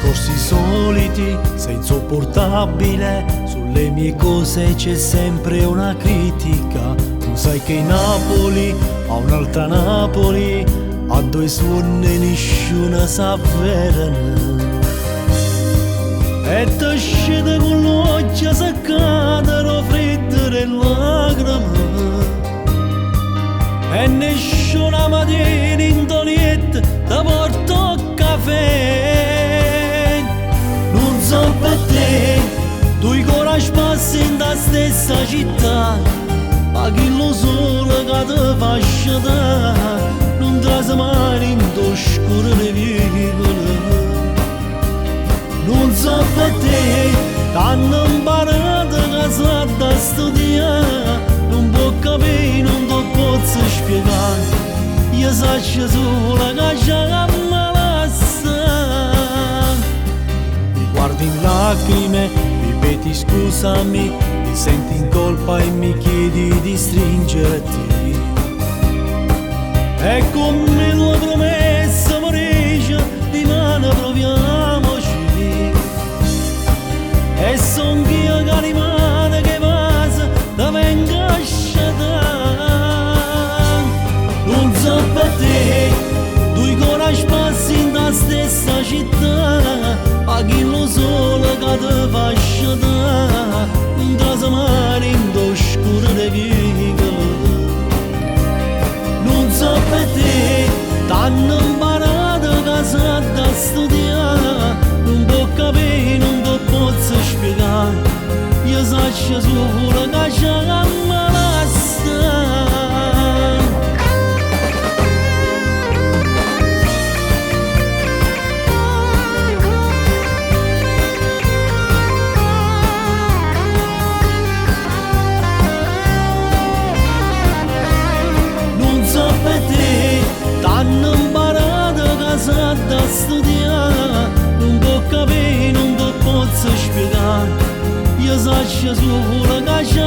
discorsi soliti, sei insopportabile, sulle mie cose c'è sempre una critica. Non sai che Napoli ha un'altra Napoli, a due suoni nessuna s'avverano. E ti scende con l'occhio seccata, lo freddo e lacrime, e nessuna mattina in tonietta ti porto caffè. Non so per te, due coraggio passi in la stessa città, ma chi lo sole che ti fa sciatare, non trasi mai in t'oscuro le vicole. Non so per te, t'hanno imparato che sa da studiare, non può capire, non ti posso spiegare, io saccio solo che c'è ammalassa. Mi guardi in lacrime, ripeti scusami, ti senti in colpa e mi chiedi di stringerti. E come tua promessa morisce, di mano proviamoci. E son io che rimane che passa, da venga a sciatare. Non so per te, due coraggio passi in la stessa città, ma chi lo sole che ti fa sciatare, non trasi mai in t'oscuro le vicole. Non so per te, t'hanno imparato che sa da studiare, non può capire, non ti posso spiegare, io saccio solo che c'è ammalassa. T'hanno imparato che sa da studiare, non può capire, non ti posso spiegare, io saccio solo che c'è